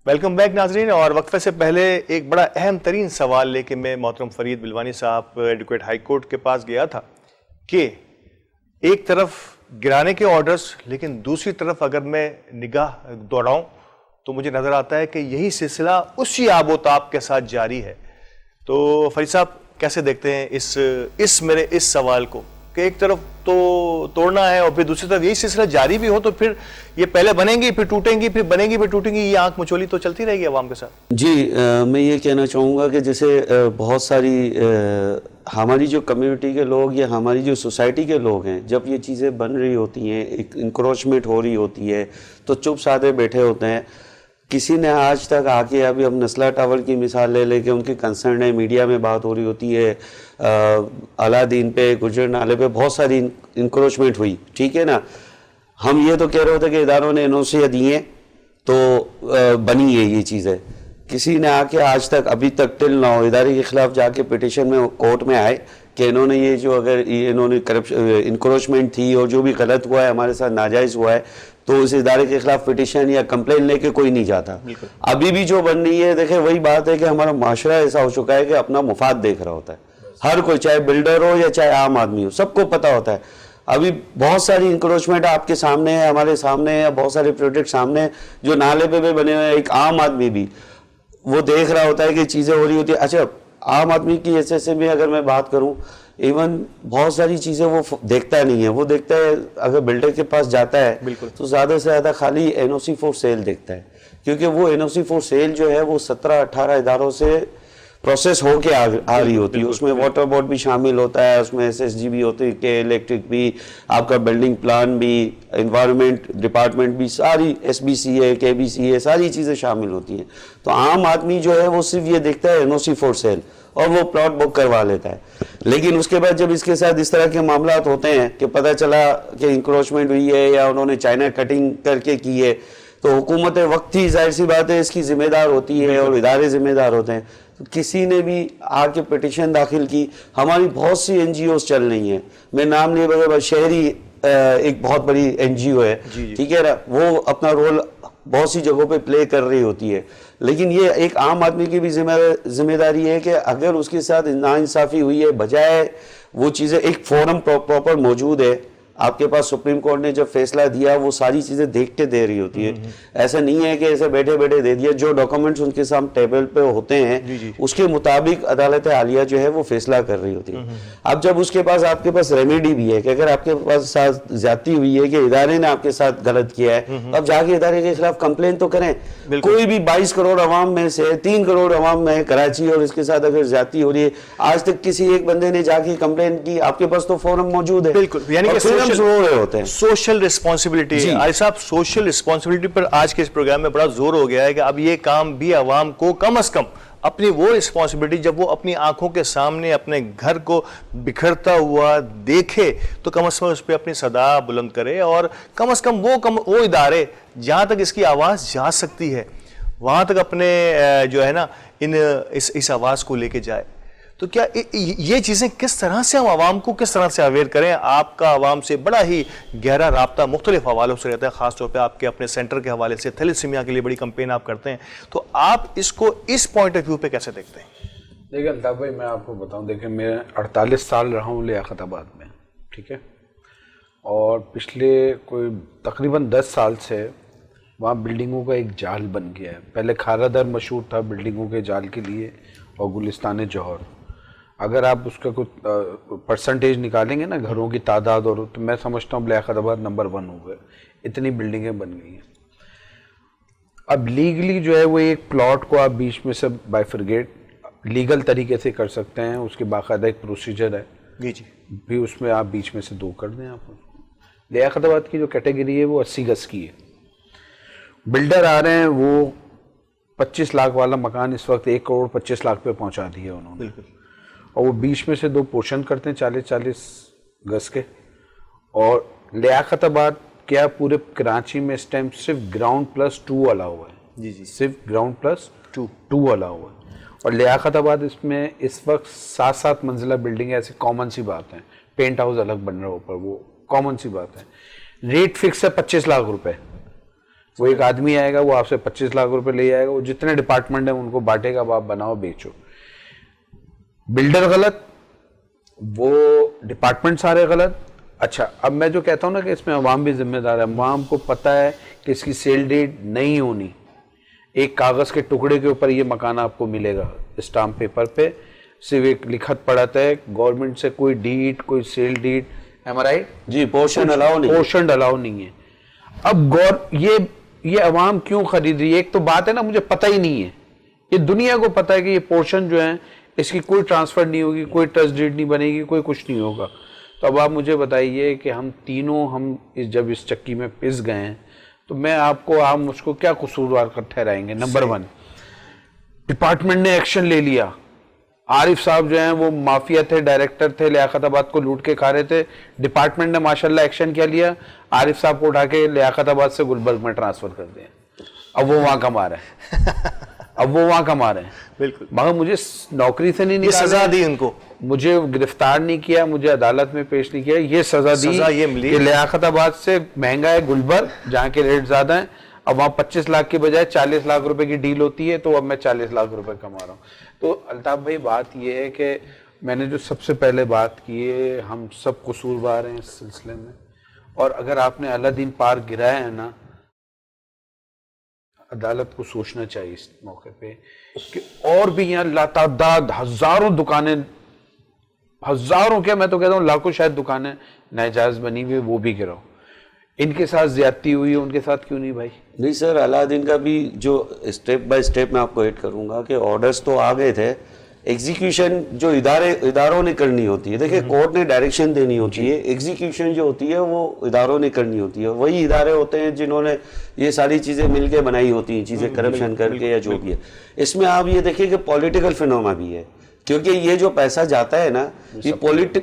Welcome back ناظرین. اور وقفے سے پہلے ایک بڑا اہم ترین سوال لے کے میں محترم فرید بلوانی صاحب ایڈوکیٹ ہائی کورٹ کے پاس گیا تھا کہ ایک طرف گرانے کے آرڈرز لیکن دوسری طرف اگر میں نگاہ دوڑاؤں تو مجھے نظر آتا ہے کہ یہی سلسلہ اسی آب و تاب کے ساتھ جاری ہے. تو فرید صاحب کیسے دیکھتے ہیں اس میرے اس سوال کو کہ ایک طرف تو توڑنا ہے اور پھر دوسری طرف یہی سلسلہ جاری بھی ہو تو پھر یہ پہلے بنیں گی پھر ٹوٹیں گی پھر بنیں گی پھر ٹوٹیں گی, یہ آنکھ مچولی تو چلتی رہے گی عوام کے ساتھ؟ جی میں یہ کہنا چاہوں گا کہ جیسے بہت ساری ہماری جو کمیونٹی کے لوگ یا ہماری جو سوسائٹی کے لوگ ہیں, جب یہ چیزیں بن رہی ہوتی ہیں, ایک انکروچمنٹ ہو رہی ہوتی ہے تو چپ سادھے بیٹھے ہوتے ہیں. کسی نے آج تک آ کے, ابھی ہم نسلہ ٹاور کی مثال لے لے کے ان کی کنسرن ہے, میڈیا میں بات ہو رہی ہوتی ہے, اعلیٰ دین پہ گجر نالے پہ بہت ساری انکروچمنٹ ہوئی, ٹھیک ہے نا. ہم یہ تو کہہ رہے ہوتے کہ اداروں نے انوسیہ دی ہیں تو بنی ہے یہ چیزیں. کسی نے آ کے آج تک ابھی تک ٹل نہ ہو ادارے کے خلاف جا کے پٹیشن میں کورٹ میں آئے کہ انہوں نے یہ جو اگر انہوں نے انکروچمنٹ تھی اور جو بھی غلط ہوا ہے ہمارے ساتھ ناجائز ہوا ہے تو اس ادارے کے خلاف پٹیشن یا کمپلین لے کے کوئی نہیں جاتا. ابھی بھی جو بن رہی ہے, دیکھیں وہی بات ہے کہ ہمارا معاشرہ ایسا ہو چکا ہے کہ اپنا مفاد دیکھ رہا ہوتا ہے. ہر کوئی, چاہے بلڈر ہو یا چاہے عام آدمی ہو, سب کو پتہ ہوتا ہے. ابھی بہت ساری انکروچمنٹ آپ کے سامنے ہے, ہمارے سامنے ہے, بہت سارے پروجیکٹ سامنے ہیں جو نالے پہ بھی بنے ہوئے ہیں. ایک عام آدمی بھی وہ دیکھ رہا ہوتا ہے کہ چیزیں ہو رہی ہوتی ہیں. اچھا, عام آدمی کی حیثیت سے بھی اگر میں بات کروں, ایون بہت ساری چیزیں وہ دیکھتا نہیں ہے. وہ دیکھتا ہے اگر بلڈر کے پاس جاتا ہے تو زیادہ سے زیادہ خالی این او سی فور سیل دیکھتا ہے, کیونکہ وہ این او سی فور سیل جو ہے وہ 17-18 اداروں سے پروسیس ہو کے آ رہی ہوتی ہے. اس میں واٹر بورڈ بھی شامل ہوتا ہے, اس میں ایس ایس جی بھی ہوتی ہے, کہ الیکٹرک بھی, آپ کا بلڈنگ پلان بھی, انوائرمنٹ ڈپارٹمنٹ بھی, ساری ایس بی سی ہے, کے بی سی ہے, ساری چیزیں شامل ہوتی ہیں. تو عام آدمی جو ہے وہ صرف یہ دیکھتا ہے این او سی فور سیل اور وہ پلاٹ بک کروا لیتا ہے. لیکن اس کے بعد جب اس کے ساتھ اس طرح کے معاملات ہوتے ہیں کہ پتہ چلا کہ انکروچمنٹ ہوئی ہے یا انہوں نے چائنا کٹنگ کر کے کی ہے, تو حکومت وقت ہی ظاہر سی بات ہے اس کی ذمہ دار ہوتی ہے اور ادارے ذمہ دار ہوتے ہیں. کسی نے بھی آ کے پٹیشن داخل کی, ہماری بہت سی این جی اوز چل رہی ہیں, میں نام لیے بغیر, شہری ایک بہت بڑی این جی او ہے, ٹھیک ہے نا, وہ اپنا رول بہت سی جگہوں پہ پلے کر رہی ہوتی ہے. لیکن یہ ایک عام آدمی کی بھی ذمہ داری ہے کہ اگر اس کے ساتھ ناانصافی ہوئی ہے, بجائے وہ چیزیں, ایک فورم پراپر موجود ہے آپ کے پاس, سپریم کورٹ نے جب فیصلہ دیا وہ ساری چیزیں دیکھ کے دے رہی ہوتی ہے. ایسا نہیں ہے کہ ایسے بیٹھے بیٹھے دے دیا, جو ڈاکومنٹس ان کے سامنے ٹیبل پہ ہوتے ہیں اس کے مطابق عدالت عالیہ جو ہے وہ فیصلہ کر رہی ہوتی ہے. اب جب اس کے پاس آپ کے پاس ریمیڈی بھی ہے کہ اگر آپ کے پاس ساتھ زیادتی ہوئی ہے کہ ادارے نے آپ کے ساتھ غلط کیا ہے, اب جا کے ادارے کے خلاف کمپلین تو کریں. کوئی بھی 22 کروڑ عوام میں سے 3 کروڑ عوام میں کراچی اور اس کے ساتھ اگر زیادتی ہو رہی ہے, آج تک کسی ایک بندے نے جا کے کمپلین کی, آپ کے پاس تو فورم موجود ہے. بالکل, یعنی کہ سوشل رسپانسبلٹی. عالی صاحب, سوشل رسپانسبلٹی پر آج کے اس پروگرام میں بڑا زور ہو گیا ہے کہ اب یہ کام بھی عوام کو کم از کم اپنی وہ رسپانسبلٹی, جب وہ اپنی آنکھوں کے سامنے اپنے گھر کو بکھرتا ہوا دیکھے تو کم از کم اس پہ اپنی صدا بلند کرے, اور کم از کم وہ ادارے جہاں تک اس کی آواز جا سکتی ہے وہاں تک اپنے جو ہے نا اس آواز کو لے کے جائے. تو کیا یہ چیزیں کس طرح سے ہم عوام کو کس طرح سے اویئر کریں؟ آپ کا عوام سے بڑا ہی گہرا رابطہ مختلف حوالوں سے رہتا ہے, خاص طور پہ آپ کے اپنے سینٹر کے حوالے سے تھیلیسیمیا کے لیے بڑی کمپین آپ کرتے ہیں, تو آپ اس کو اس پوائنٹ آف ویو پہ کیسے دیکھتے ہیں؟ دیکھیں الطاف بھائی, میں آپ کو بتاؤں, دیکھیں میں 48 سال رہا ہوں لیاقت آباد میں, ٹھیک ہے, اور پچھلے کوئی تقریباً 10 سال سے وہاں بلڈنگوں کا ایک جال بن گیا ہے. پہلے کھارا در مشہور تھا بلڈنگوں کے جال کے لیے, اور گلستان جوہر. اگر آپ اس کا کچھ پرسنٹیج نکالیں گے نا گھروں کی تعداد, اور تو میں سمجھتا ہوں لیاقت آباد نمبر 1 ہو گئے, اتنی بلڈنگیں بن گئی ہیں. اب لیگلی جو ہے وہ ایک پلاٹ کو آپ بیچ میں سے بائیفرگیٹ لیگل طریقے سے کر سکتے ہیں, اس کے باقاعدہ ایک پروسیجر ہے, جی بھی اس میں آپ بیچ میں سے 2 کر دیں. آپ لیاقت آباد کی جو کیٹیگری ہے وہ 80 گز کی ہے. بلڈر آ رہے ہیں, وہ 25 لاکھ والا مکان اس وقت 1 کروڑ 25 لاکھ پہ پہنچا دیا انہوں نے, اور وہ بیچ میں سے 2 پورشن کرتے ہیں 40-40 گز کے. اور لیاقت آباد کیا پورے کراچی میں اس ٹائم صرف گراؤنڈ پلس 2 والا ہوا ہے, جی صرف گراؤنڈ پلس 2 والا ہوا ہے. اور لیاقت آباد اس میں اس وقت 7 منزلہ بلڈنگ ہے, ایسی کامن سی بات ہے. پینٹ ہاؤس الگ بن رہا ہے اوپر, وہ کامن سی بات ہے. ریٹ فکس ہے 25 لاکھ روپے, وہ ایک آدمی آئے گا, وہ آپ سے 25 لاکھ روپے لے جائے گا, وہ جتنے ڈپارٹمنٹ ہیں ان کو بانٹے گا, اب آپ بناؤ بیچو. بلڈر غلط, وہ ڈپارٹمنٹ سارے غلط. اچھا, اب میں جو کہتا ہوں نا کہ اس میں عوام بھی ذمہ دار ہے. عوام کو پتہ ہے کہ اس کی سیل ڈیٹ نہیں ہونی, ایک کاغذ کے ٹکڑے کے اوپر یہ مکان آپ کو ملے گا اسٹامپ پیپر پہ, صرف ایک لکھت پڑھتا ہے گورنمنٹ سے کوئی ڈیٹ, کوئی سیل ڈیٹ. ایم آر آئی جی, پورشن الاؤ نہیں, پورشن الاؤ نہیں ہے. اب یہ عوام کیوں خرید رہی ہے؟ ایک تو بات ہے نا, مجھے پتہ ہی نہیں ہے, یہ دنیا کو پتہ ہے کہ یہ پورشن جو ہے اس کی کوئی ٹرانسفر نہیں ہوگی, کوئی ٹرسٹ ڈیڈ نہیں بنے گی, کوئی کچھ نہیں ہوگا. تو اب آپ مجھے بتائیے کہ ہم تینوں جب اس چکی میں پس گئے ہیں تو ہم اس کو کیا قصوروار ٹھہرائیں گے؟ نمبر 1, ڈپارٹمنٹ نے ایکشن لے لیا. عارف صاحب جو ہیں وہ مافیا تھے, ڈائریکٹر تھے, لیاقت آباد کو لوٹ کے کھا رہے تھے. ڈپارٹمنٹ نے ماشاءاللہ ایکشن کیا لیا, عارف صاحب کو اٹھا کے لیاقت آباد سے گلبرگ میں ٹرانسفر کر دیا. اب وہ وہاں کما رہے ہیں. بالکل, مگر مجھے نوکری سے نہیں نکالا, سزا دی ان کو, مجھے گرفتار نہیں کیا, مجھے عدالت میں پیش نہیں کیا, یہ سزا دی کہ لیاقت آباد سے مہنگا ہے گلبرگ جہاں کے ریٹ زیادہ ہیں. اب وہاں 25 لاکھ کے بجائے 40 لاکھ روپے کی ڈیل ہوتی ہے, تو اب میں 40 لاکھ روپے کما رہا ہوں. تو الطاف بھائی بات یہ ہے کہ میں نے جو سب سے پہلے بات کی ہے, ہم سب قصوروار ہیں اس سلسلے میں. اور اگر آپ نے اعلیٰ دین پارک گرایا ہے نا, عدالت کو سوچنا چاہیے اس موقع پہ کہ اور بھی یہاں لاتعداد ہزاروں دکانیں, ہزاروں کیا میں تو کہتا ہوں لاکھوں شاید دکانیں ناجائز بنی ہوئی, وہ بھی گراؤ. ان کے ساتھ زیادتی ہوئی ہے, ان کے ساتھ کیوں نہیں بھائی؟ نہیں سر, اعلیٰ دین کا بھی جو اسٹیپ بائی اسٹیپ میں آپ کو ایڈ کروں گا کہ آرڈرز تو آ گئے تھے, ایگزیکیوشن جو اداروں نے کرنی ہوتی ہے. دیکھیں, کورٹ نے ڈائریکشن دینی ہوتی ہے, ایگزیکیوشن جو ہوتی ہے وہ اداروں نے کرنی ہوتی ہے. وہی ادارے ہوتے ہیں جنہوں نے یہ ساری چیزیں مل کے بنائی ہوتی ہیں, چیزیں کرپشن کر کے یا جو بھی ہے. اس میں آپ یہ دیکھیں کہ پولیٹیکل فینوما بھی ہے, کیونکہ یہ جو پیسہ جاتا ہے نا, یہ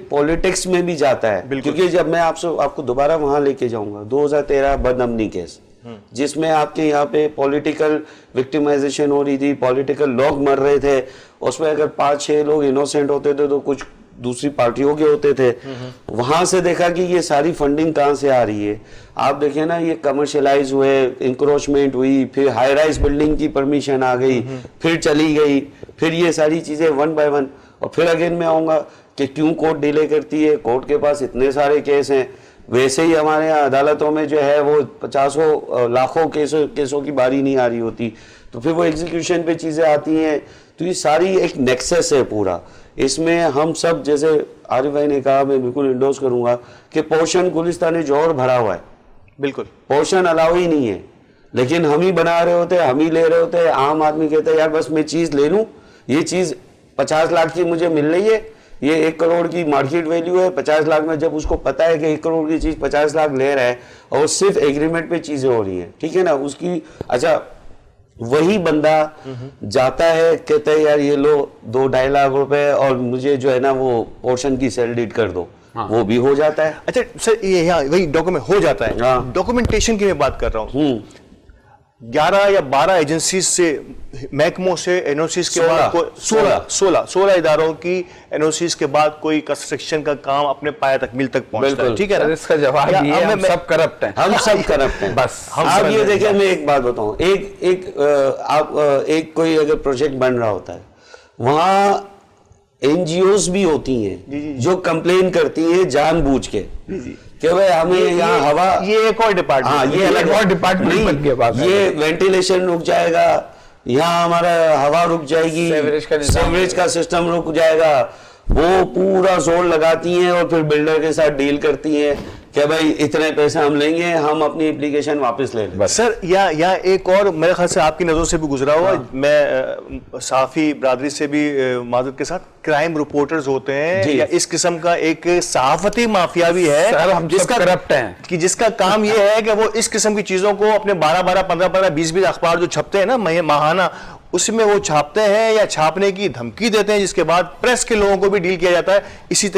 پولیٹکس میں بھی جاتا ہے. کیونکہ جب میں آپ کو دوبارہ وہاں لے کے جاؤں گا, 2013 بدامنی کیس, جس میں آپ کے یہاں پہ پولیٹیکل وکٹیمائزیشن ہو رہی تھی, پولیٹیکل لوگ مر رہے تھے. اس میں اگر 5-6 لوگ انوسینٹ ہوتے تھے تو کچھ دوسری پارٹیوں کے ہوتے تھے. وہاں سے دیکھا کہ یہ ساری فنڈنگ کہاں سے آ رہی ہے. آپ دیکھیں نا, یہ کمرشلائز ہوئے, انکروچمنٹ ہوئی, پھر ہائی رائز بلڈنگ کی پرمیشن آ گئی, پھر چلی گئی, پھر یہ ساری چیزیں 1 by 1. اور پھر اگین میں آؤں گا کہ کیوں کورٹ ڈیلے کرتی ہے, کورٹ کے پاس اتنے سارے کیس ہیں. ویسے ہی ہمارے یہاں عدالتوں میں جو ہے وہ 50 لاکھوں کیسوں کی باری نہیں آ رہی ہوتی, تو پھر وہ ایگزیکیوشن پہ چیزیں آتی ہیں. تو یہ ساری ایک نیکسس ہے پورا. اس میں ہم سب, جیسے عارف بھائی نے کہا, میں بالکل انڈورس کروں گا کہ پورشن گلستان جوہر بھرا ہوا ہے, بالکل پورشن الاؤ ہی نہیں ہے, لیکن ہم ہی بنا رہے ہوتے, ہم ہی لے رہے ہوتے. عام آدمی کہتا ہے یار بس میں چیز لے لوں, یہ چیز 50 لاکھ کی مجھے مل رہی ہے, یہ 1 کروڑ کی مارکیٹ ویلیو ہے, 50 لاکھ میں جب اس کو پتا ہے کہ 1 کروڑ کی چیز 50 لاکھ لے رہا ہے اور صرف ایگریمنٹ پہ چیزیں ہو رہی ہیں, ٹھیک ہے نا, اس کی اچھا وہی بندہ جاتا ہے, کہتا ہے یار یہ لو 2-2.5 لاکھ روپے اور مجھے جو ہے نا وہ پورشن کی سیل ڈیڈ کر دو, وہ بھی ہو جاتا ہے. اچھا سر, یہ وہی ڈاکومنٹ ہو جاتا ہے. ڈاکومنٹیشن کی میں بات کر رہا ہوں. 11 یا 12 ایجنسیز سے, محکموں سے این او سیز کے بعد 16 اداروں کی این او سیز کے بعد کوئی کنسٹرکشن کا کام اپنے پائے تک مل تک پہنچتا ہے, ٹھیک ہے نا. اس کا جواب یہ ہے ہم سب کرپٹ ہیں, ہم سب کرپٹ ہیں. بس آپ یہ دیکھیں, میں ایک بات بتاؤں, ایک کوئی اگر پروجیکٹ بن رہا ہوتا ہے, وہاں این جی اوز بھی ہوتی ہیں جو کمپلین کرتی ہیں جان بوجھ کے کہ بھائی ہمیں یہاں ہوا, یہ ایک اور ڈپارٹمنٹ, ہاں یہ الگ اور ڈپارٹمنٹ, یہ وینٹیلیشن رک جائے گا, یہاں ہمارا ہوا رک جائے گی, سیوریج کا سسٹم رک جائے گا. وہ پورا زور لگاتی ہیں اور پھر بلڈر کے ساتھ ڈیل کرتی ہیں کہ بھائی اتنے پیسے ہم لیں گے, ہم اپنی اپلیکیشن واپس لے لیں. سر یا ایک اور میرے خیال سے آپ کی نظروں سے بھی گزرا ہوا, میں صحافی برادری سے بھی معذرت کے ساتھ, کرائم رپورٹرز ہوتے ہیں یا اس قسم کا ایک صحافتی مافیا بھی ہے جس کا کرپٹ ہے, کہ جس کا کام یہ ہے کہ وہ اس قسم کی چیزوں کو اپنے 12 15 20 اخبار جو چھپتے ہیں نا ماہانہ, اس میں وہ چھاپتے ہیں یا چھاپنے کی دھمکی دیتے ہیں, جس کے بعد پریس کے لوگوں کو بھی ڈیل کیا جاتا ہے اسی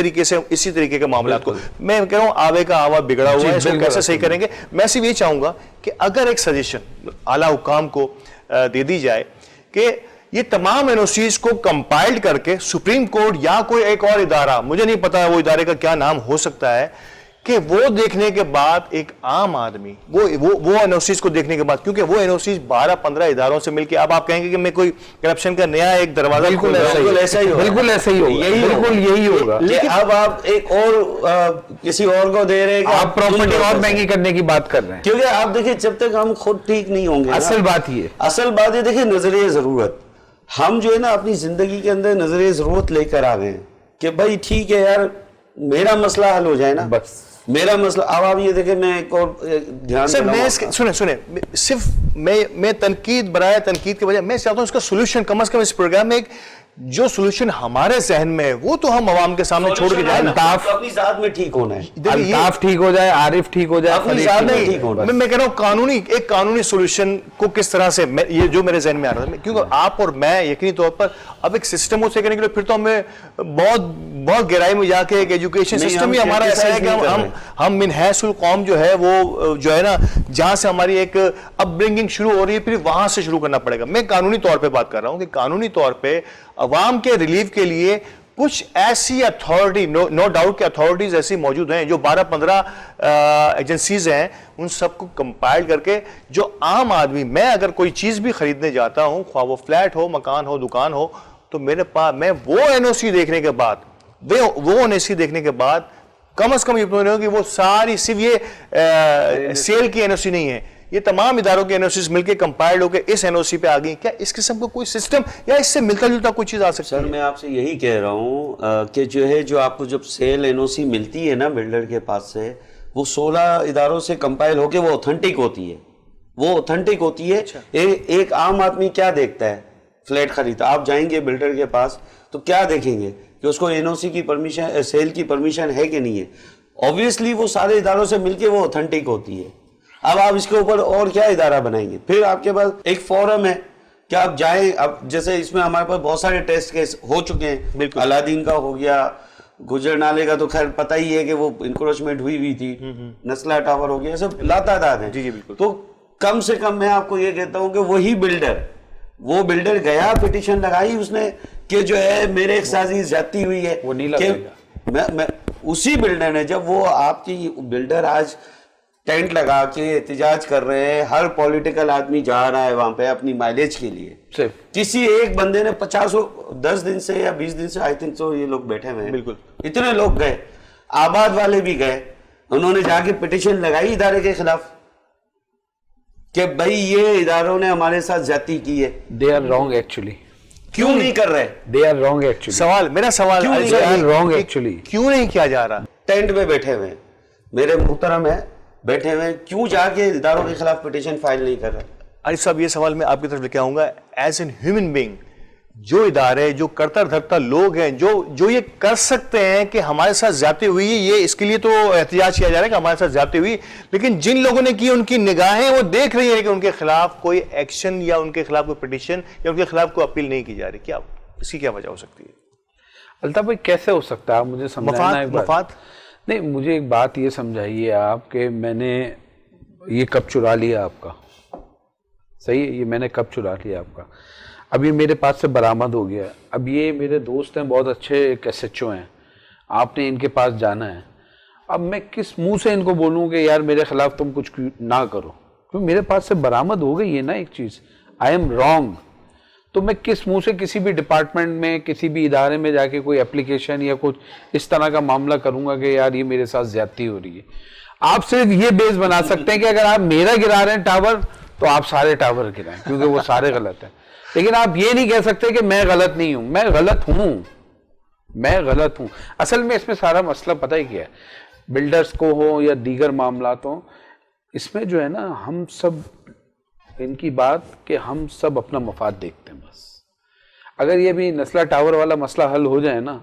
طریقے کے معاملات کو. میں کہہ رہا ہوں آوے کا آوا بگڑا ہوا ہے, اس کو کیسے صحیح کریں گے. میں صرف یہ چاہوں گا کہ اگر ایک سجیشن اعلیٰ حکام کو دے دی جائے کہ یہ تمام این او سیز کو کمپائلڈ کر کے سپریم کورٹ یا کوئی ایک اور ادارہ, مجھے نہیں پتا وہ ادارے کا کیا نام ہو سکتا ہے, کہ وہ دیکھنے کے بعد ایک عام آدمی وہ NOCs کو دیکھنے کے بعد, کیونکہ وہ NOCs 12-15 اداروں سے مل کے, اب آپ کہیں گے کہ میں کوئی کرپشن کا نیا ایک دروازہ, بالکل ایسا ہی ہوگا. لیکن اب آپ ایک اور کسی اور کو دے رہے ہیں کہ آپ پراپرٹی اور مہنگی کرنے کی بات کر رہے ہیں, کیونکہ آپ دیکھیں جب تک ہم خود ٹھیک نہیں ہوں گے, اصل بات یہ دیکھیں نظریہ ضرورت, ہم جو ہے نا اپنی زندگی کے اندر نظریہ ضرورت لے کر آ گئے ہیں کہ بھائی ٹھیک ہے یار میرا مسئلہ حل ہو جائے نا, بس میرا مسئلہ. اب آپ یہ دیکھیں میں ایک اور دھیان سنیں صرف میں تنقید برائے تنقید کی وجہ میں چاہتا ہوں اس کا سولوشن کم از کم اس پروگرام میں جو سولوشن ہمارے ذہن میں ہے وہ تو ہم عوام کے سامنے چھوڑ کے جائیں نا. اپنی ذات میں ٹھیک ہونا ہے, الطاف ٹھیک ہو جائے, عارف ٹھیک ہو جائے, اپنی ذات میں ٹھیک ہونا ہے. میں کہہ رہا ہوں ایک قانونی سولوشن کو کس طرح سے, یہ جو میرے ذہن میں آ رہا تھا, کیونکہ آپ اور میں یقینی طور پر اب ایک سسٹم سے کرنے کے لیے پھر تو ہمیں بہت گہرائی میں جا کے ایک ایجوکیشن سسٹم ہی ہمارا ایسا ہے کہ ہم من حیث القوم جو ہے وہ جو ہے نا جہاں سے ہماری ایک اپ برنگنگ شروع ہو رہی ہے پھر وہاں سے شروع کرنا پڑے گا. میں قانونی طور پہ بات کر رہا ہوں کہ قانونی طور پہ عوام کے ریلیف کے لیے کچھ ایسی اتھارٹی, نو ڈاؤٹ کہ اتھارٹیز ایسی موجود ہیں جو 12-15 ایجنسیز ہیں, ان سب کو کمپائل کر کے جو عام آدمی, میں اگر کوئی چیز بھی خریدنے جاتا ہوں, خواہ وہ فلیٹ ہو, مکان ہو, دکان ہو, تو میرے پاس میں وہ NOC دیکھنے کے بعد کم از کم یہ پوچھ رہا ہوں کہ وہ ساری صرف یہ سیل کی NOC نہیں ہے, یہ تمام اداروں کے NOCs مل کے کمپائلڈ ہو کے اس NOC پہ آ گئی. کیا اس قسم کا کوئی سسٹم یا اس سے ملتا جلتا کوئی چیز آ سکتی ہے؟ سر میں آپ سے یہی کہہ رہا ہوں کہ جو آپ کو جب سیل NOC ملتی ہے نا بلڈر کے پاس سے, وہ 16 اداروں سے کمپائل ہو کے وہ اوتھنٹک ہوتی ہے. ایک عام آدمی کیا دیکھتا ہے فلیٹ خریدتا, آپ جائیں گے بلڈر کے پاس تو کیا دیکھیں گے کہ اس کو NOC کی پرمیشن, سیل کی پرمیشن ہے کہ نہیں ہے. اوبویسلی وہ سارے اداروں سے مل کے وہ اوتھنٹک ہوتی ہے. اب آپ اس کے اوپر اور کیا ادارہ بنائیں گے؟ پھر آپ کے پاس ایک فورم ہے کہ آپ جائیں, اب جیسے اس میں ہمارے پاس بہت سارے ٹیسٹ کیس ہو چکے ہیں, علادین کا ہو گیا, گجر نالے کا تو خیر پتہ ہی ہے کہ وہ انکروچمنٹ ہوئی تھی, نسلا ٹاور ہو گیا, سب لاتعداد ہیں. تو کم سے کم میں آپ کو یہ کہتا ہوں کہ وہی بلڈر گیا, پٹیشن لگائی اس نے کہ جو ہے میرے ایک سازی زیادتی ہوئی ہے, وہ نہیں لگے گا. اسی بلڈر نے, جب وہ آپ کی بلڈر آج ٹینٹ لگا کے احتجاج کر رہے ہیں, ہر پولیٹیکل آدمی جا رہا ہے وہاں پہ اپنی مائلیج کے لیے, کسی ایک بندے نے 10 دن سے یا 20 دن سے آئی تھنک تو یہ لوگ بیٹھے ہوئے ہیں, بالکل اتنے لوگ گئے, آباد والے بھی گئے, انہوں نے جا کے پٹیشن لگائی ادارے کے خلاف کہ بھائی یہ اداروں نے ہمارے ساتھ زیادتی کی ہے. They are wrong actually. کیوں نہیں کر رہے؟ They are wrong actually. میرا سوال They are wrong actually. کیوں نہیں کیا جا رہا؟ ٹینٹ میں بیٹھے ہوئے میرے محترم ہے, بیٹھے ہوئے, کیوں جا کے اداروں کے خلاف پٹیشن فائل نہیں کر رہے؟ عارف صاحب یہ سوال میں آپ کی طرف لے کے آؤں گا. ایز این ہیومن بینگ, جو ادارے, جو کرتا دھرتا لوگ ہیں, جو یہ کر سکتے ہیں کہ ہمارے ساتھ زیادتی ہوئی ہے, یہ اس کے لیے تو احتجاج کیا جا رہا ہے کہ ہمارے ساتھ زیادتی ہوئی, لیکن جن لوگوں نے کی ان کی نگاہیں وہ دیکھ رہی ہیں کہ ان کے خلاف کوئی ایکشن یا ان کے خلاف کوئی پٹیشن یا ان کے خلاف کوئی اپیل نہیں کی جا رہی. کیا اس کی کیا وجہ ہو سکتی ہے؟ الطاف بھائی کیسے ہو سکتا ہے, آپ مجھے سمجھانا. مفاد نہیں, مجھے ایک بات یہ سمجھائیے آپ کہ میں نے یہ کب چرا لیا آپ کا, صحیح ہے, یہ میں نے کب چرا لیا آپ کا, اب یہ میرے پاس سے برآمد ہو گیا. اب یہ میرے دوست ہیں, بہت اچھے ایک SHO ہیں, آپ نے ان کے پاس جانا ہے. اب میں کس منہ سے ان کو بولوں کہ یار میرے خلاف تم کچھ نہ کرو, کیونکہ میرے پاس سے برآمد ہو گئی ہے نا ایک چیز, آئی ایم رانگ. تو میں کس منہ سے کسی بھی ڈپارٹمنٹ میں, کسی بھی ادارے میں جا کے کوئی اپلیکیشن یا کچھ اس طرح کا معاملہ کروں گا کہ یار یہ میرے ساتھ زیادتی ہو رہی ہے. آپ صرف یہ بیس بنا سکتے ہیں کہ اگر آپ میرا گرا رہے ہیں ٹاور تو آپ سارے ٹاور گرائیں, کیونکہ وہ سارے غلط ہیں. لیکن آپ یہ نہیں کہہ سکتے کہ میں غلط نہیں ہوں. میں غلط ہوں. اصل میں اس میں سارا مسئلہ پتہ ہی کیا ہے, بلڈرز کو ہو یا دیگر معاملات ہوں, اس میں جو ہے نا ہم سب ان کی بات کہ ہم سب اپنا مفاد دیکھتے ہیں بس. اگر یہ بھی نسلہ ٹاور والا مسئلہ حل ہو جائے نا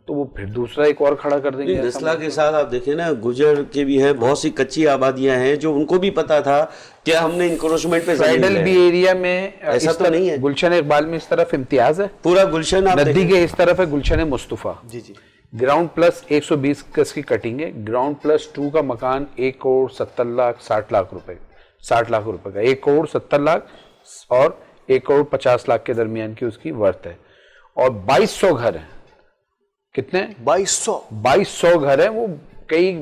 تو وہ پھر دوسرا ایک اور کھڑا کر دیں گے. نسلہ کے ساتھ آپ دیکھیں نا, گجر کے بھی ہیں, بہت سی کچی آبادیاں ہیں جو ان کو بھی پتا تھا کہ ہم نے انکروچمنٹ پہ فرائیڈل بھی ایریا میں ایسا تو نہیں ہے. گلشن اقبال میں اس طرف امتیاز ہے, پورا گلشن ندی کے اس طرف ہے گلشن مصطفیٰ. جی جی, گراؤنڈ پلس 120 گز کی کٹنگ ہے, گراؤنڈ پلس 2 کا مکان 1,70,60,00,000 روپے, 60 لاکھ روپے کا, 1,70,00,000 اور 1,50,00,000 کے درمیان کی اس کی ورتھ ہے. اور 2200 گھر ہیں. کتنے؟ 2200 گھر ہیں. وہ کئی